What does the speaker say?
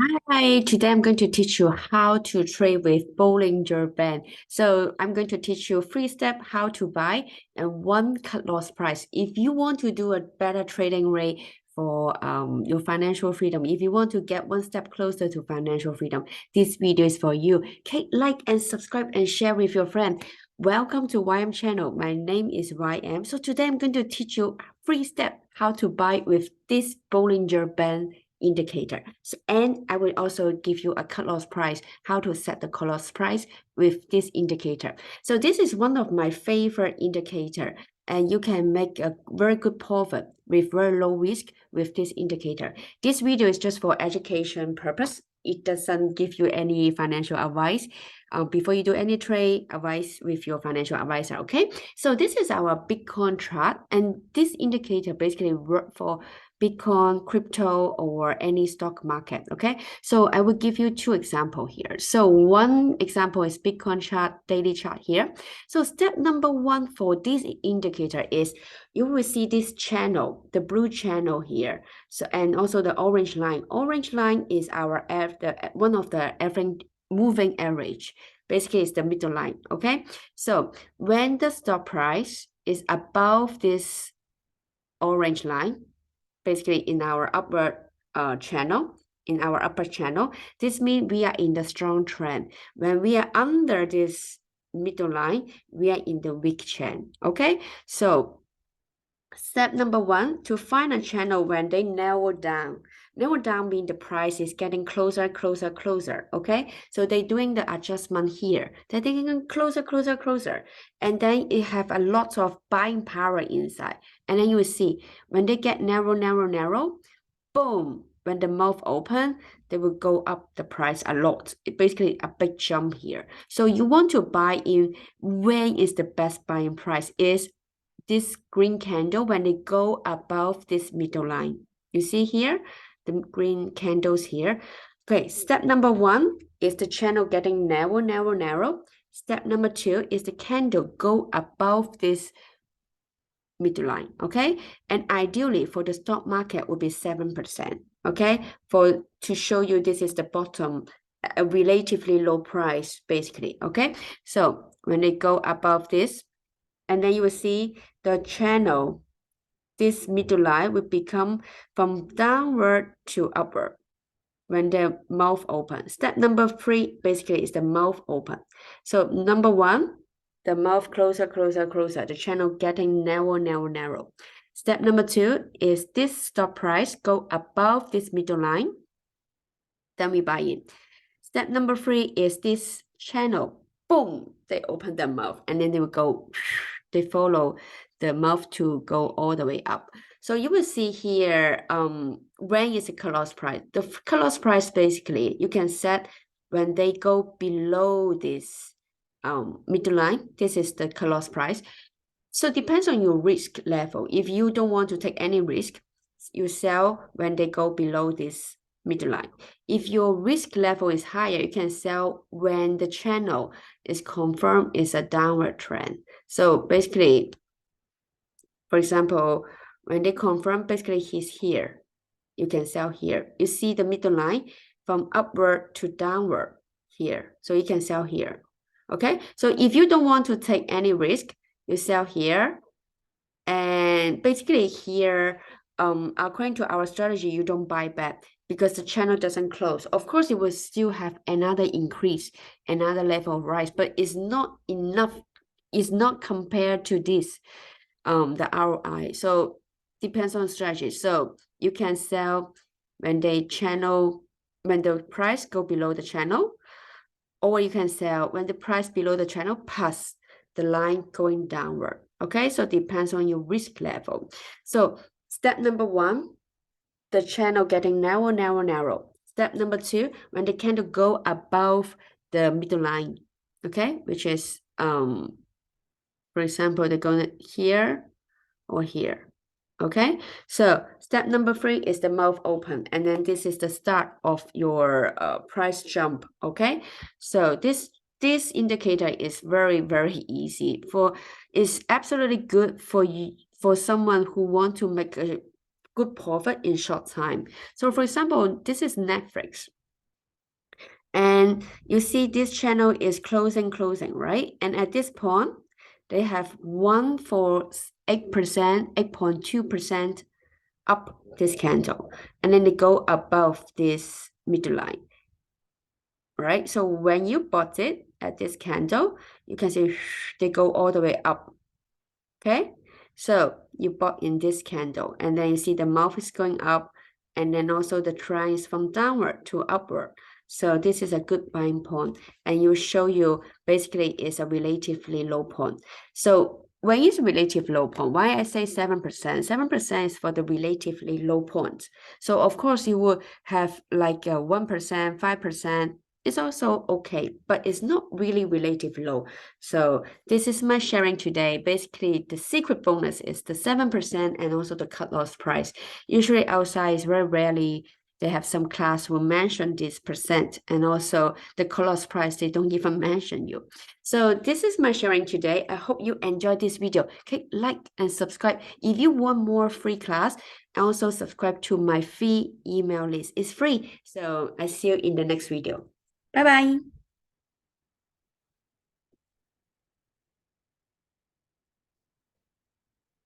Hi, today I'm going to teach you how to trade with Bollinger Band. So I'm going to teach you three steps how to buy and one cut loss price. If you want to do a better trading rate for your financial freedom, if you want to get one step closer to financial freedom, this video is for you. Okay, like and subscribe and share with your friend. Welcome to ymchannel. My name is YM. So today I'm going to teach you three steps how to buy with this Bollinger Band indicator. So, and I will also give you a cut loss price, how to set the cut loss price with this indicator. So this is one of my favorite indicator, and you can make a very good profit with very low risk with this indicator. This video is just for education purpose. It doesn't give you any financial advice. Before you do any trade, advice with your financial advisor, okay? So this is our Bitcoin chart, and this indicator basically work for Bitcoin, crypto, or any stock market, okay? So I will give you two examples here. So one example is Bitcoin chart, daily chart here. So step number one for this indicator is you will see this channel, the blue channel here. So, and also the orange line. Orange line is our one of the moving average. Basically, it's the middle line, okay? So when the stock price is above this orange line, basically in our upward channel, this means we are in the strong trend. When we are under this middle line, we are in the weak trend, okay? So step number one, to find a channel when they narrow down. Narrow down means the price is getting closer, closer, closer, okay? So they're doing the adjustment here. They're getting closer, closer, closer. And then it have a lot of buying power inside. And then you will see, when they get narrow, narrow, narrow, boom, when the mouth open, they will go up the price a lot. It basically a big jump here. So you want to buy in when is the best buying price is this green candle when they go above this middle line. You see here, the green candles here. Okay, step number one is the channel getting narrow, narrow, narrow. Step number two is the candle go above this middle line, okay? And ideally for the stock market would be 7%, okay? To show you this is the bottom, a relatively low price, basically, okay? So when they go above this, and then you will see the channel, this middle line will become from downward to upward when the mouth open. Step number three basically is the mouth open. So number one, the mouth closer, closer, closer, the channel getting narrow, narrow, narrow. Step number two is this stop price go above this middle line, then we buy in. Step number three is this channel, boom, they open their mouth and then they will go, they follow the mouth to go all the way up. So you will see here, when is the cut loss price? The cut loss price basically you can set when they go below this middle line. This is the cut loss price. So it depends on your risk level. If you don't want to take any risk, you sell when they go below this middle line. If your risk level is higher, you can sell when the channel is confirmed is a downward trend. So basically, for example, when they confirm basically he's here, you can sell here. You see the middle line from upward to downward here. So you can sell here. Okay. So if you don't want to take any risk, you sell here. And basically here, according to our strategy, you don't buy back because the channel doesn't close. Of course, it will still have another increase, another level of rise, but it's not enough. It's not compared to this, the ROI. So depends on strategy. So you can sell when when the price go below the channel, or you can sell when the price below the channel pass the line going downward. Okay, so it depends on your risk level. So step number one, the channel getting narrow, narrow, narrow. Step number two, when the candle go above the middle line, okay, which is for example, they're going here or here. Okay, so step number three is the mouth open, and then this is the start of your price jump. Okay, so this indicator is very, very easy it's absolutely good for you, for someone who want to make a good profit in short time. So for example, this is Netflix. And you see this channel is closing, right? And at this point, they have 1 for 8%, 8.2% up this candle. And then they go above this middle line, right? So when you bought it at this candle, you can see they go all the way up, okay? So you bought in this candle, and then you see the mouth is going up, and then also the trend is from downward to upward. So this is a good buying point, and you show you basically it's a relatively low point. So when it's relative low point, why I say 7%? 7% is for the relatively low point. So of course you will have like a 1%, 5%. It's also okay, but it's not really relative low. So this is my sharing today. Basically, the secret bonus is the 7% and also the cut loss price. Usually outside is very rarely they have some class will mention this percent, and also the cut loss price, they don't even mention you. So this is my sharing today. I hope you enjoyed this video. Okay, like and subscribe. If you want more free class, also subscribe to my free email list. It's free. So I see you in the next video. Bye-bye.